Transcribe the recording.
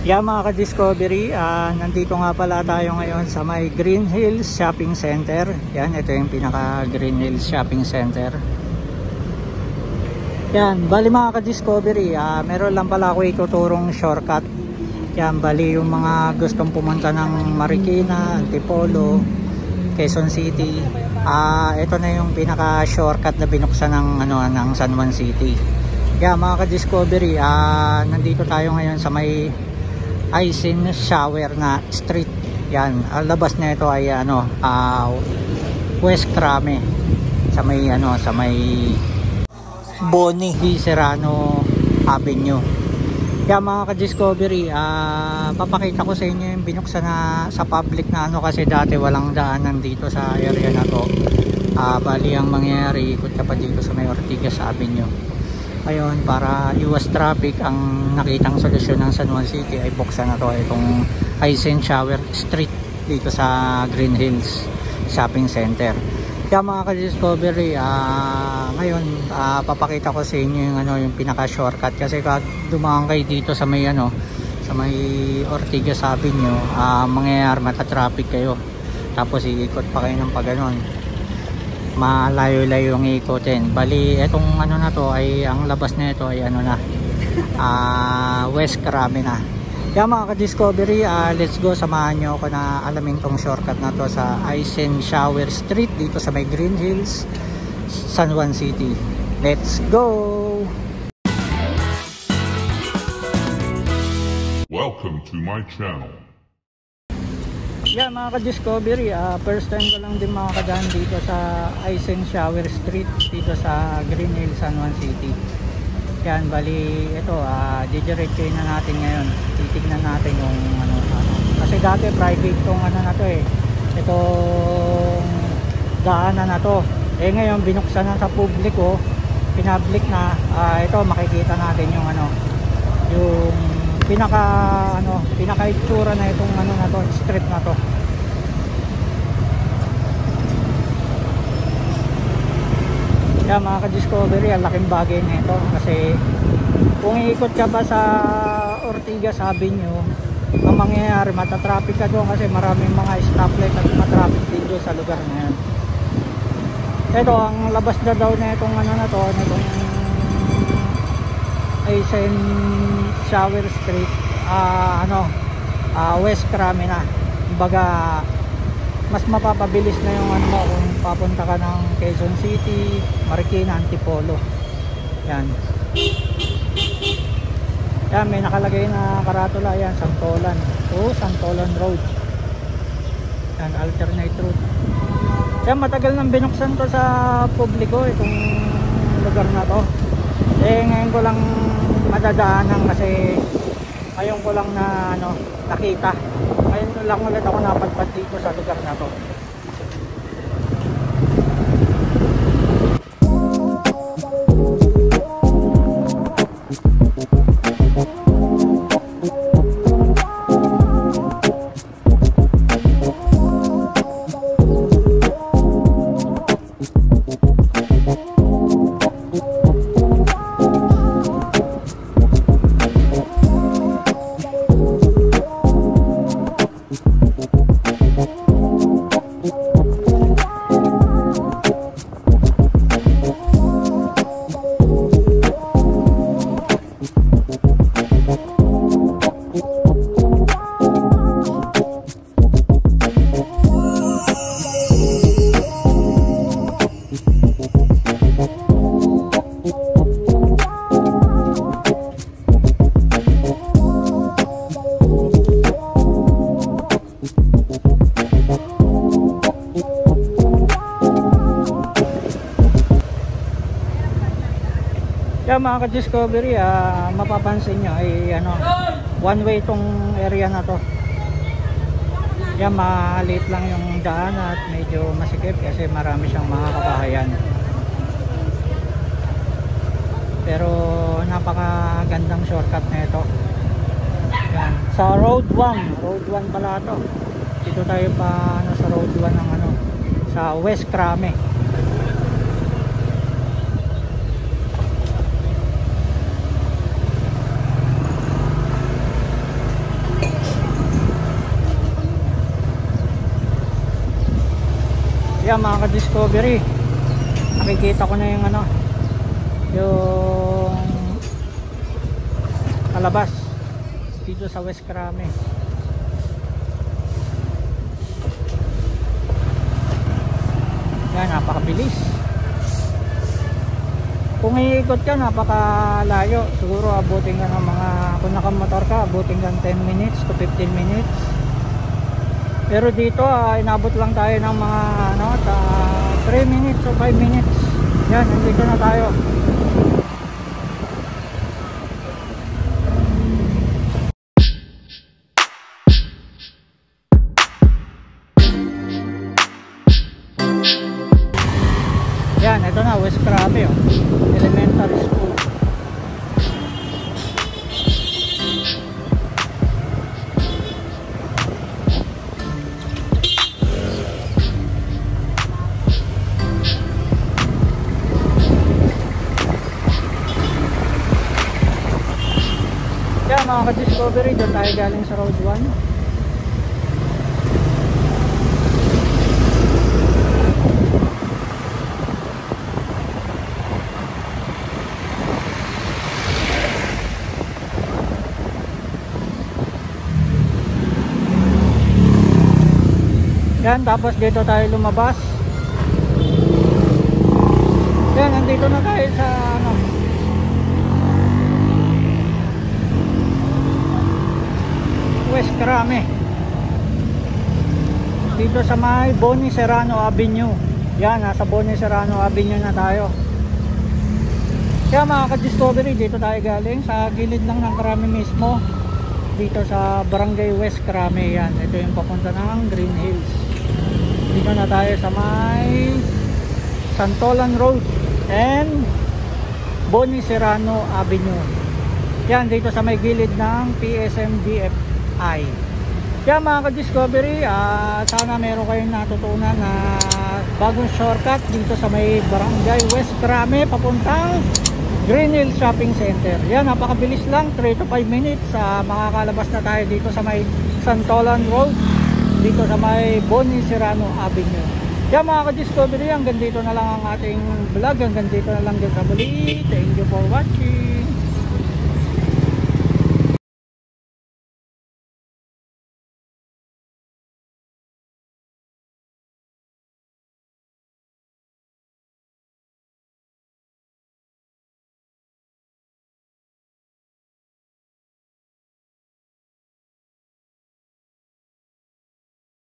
Yeah, mga ka-discovery, nandito nga pala tayo ngayon sa may Green Hills Shopping Center. Yan, ito yung pinaka Green Hills Shopping Center. Yan, bali mga ka-discovery, meron lang pala ako ituturong shortcut. Yan, bali yung mga gustong pumunta ng Marikina, Antipolo, Quezon City. Ito na yung pinaka shortcut na binuksan ng San Juan City. Yan, mga ka-discovery, nandito tayo ngayon sa may Aisin Shower na street. Yan, ang labas na ito ay West Crame sa may Boni Serrano Avenue. Yan, mga ka-discovery, papakita ko sa inyo yung binuksan na sa public na kasi dati walang daanan dito sa area na to. Bali ang mangyayari, ikot ka pa dito sa may Ortigas Avenue. Ayun, para iwas traffic, ang nakitang solusyon ng San Juan City ay buksan na to itong Aisin Shower Street dito sa Green Hills Shopping Center. Kaya mga ka-discovery, ngayon papakita ko sa inyo yung pinaka shortcut, kasi pag dumaan kayo dito sa may Ortigas Avenue, mangyayari mata-traffic kayo, tapos iikot pa kayo ng paganon, malayo-layo yung ikotin. Bali etong na to ay ang labas na ito ay West Crame na. Kaya mga ka-discovery, let's go, samahan nyo ako na alamin tong shortcut na to sa Aisin Shower Street dito sa may Green Hills, San Juan City. Let's go! Welcome to my channel. Yeah, mga ka-discovery, first time ko lang din makakadaan dito sa Aisin Shower Street dito sa Green Hills, San Juan City. Yan, bali ito, didiretsuhin na natin ngayon. Titignan natin yung kasi dati private tong na to itong daanan na to. Ngayon binuksan na sa publiko, pinablik na. Ito makikita natin yung yung pinaka itsura na itong na to, strip na to. Yan, mga ka-discovery, ang laking bagay nito kasi kung iikot ka ba sa Ortigas Avenue, ang mangyayari, matatraffic ka doon kasi maraming mga stoplight at matraffic din doon sa lugar na yan. Ito, ang labas na daw na itong na to, itong Aisin Shower Street, West Crame na. Kumbaga, mas mapapabilis na yung mo kung papunta ka ng Quezon City, Marikina, Antipolo. Yan. Yan, may nakalagay na karatula. Yan, Santolan. Santolan Road. Yan, alternate route. Yan, matagal nang binuksan to sa publiko itong lugar na to. Ngayon ko lang madadaanan kasi ngayon ko lang na nakita. Ngayon lang ulit ako napadpad dito sa lugar na to. Kaya mga ka-discovery, mapapansin nyo ay one way tong area na to. Yan, maliit lang yung daan at medyo masikip kasi marami siyang mga kabahayan. Pero napakagandang shortcut na ito. Yan. Sa Road 1 pala ito. Dito tayo pa sa Road 1 ng sa West Crame. Yan mga ka-discovery, nakikita ko na yung ano, yung kalabas dito sa West Krame. Yan, napakabilis. Kung iikot ka, napakalayo. Siguro abutin ka ng mga, kung nakamotor ka, abutin ka ng 10 minutes to 15 minutes. Pero dito inabot lang tayo ng mga 3 minutes o 5 minutes. Yan, nandito na tayo. Yan, ito na, West Krame, elementary school. Yan mga ka-discovery, doon tayo galing sa Road 1. Yan, tapos dito tayo lumabas. Yan, nandito na tayo sa West Krame. Dito sa may Boni Serrano Avenue. Yan, nasa Boni Serrano Avenue na tayo. Kaya mga ka-discovery, dito tayo galing sa gilid lang ng Krame mismo. Dito sa Barangay West Krame. Yan, ito yung papunta ng Green Hills. Dito na tayo sa may Santolan Road and Boni Serrano Avenue. Yan, dito sa may gilid ng PSMDFI. Yan mga ka-discovery, sana meron kayong natutunan na bagong shortcut dito sa may Barangay West Krame papuntang Green Hills Shopping Center. Yan, napakabilis lang, 3 to 5 minutes. Makakalabas na tayo dito sa may Santolan Road, dito sa may Boni Serrano Avenue. Yan mga ka-discovery, hanggang dito na lang ang ating vlog. Hanggang dito na lang din sa muli. Thank you for watching.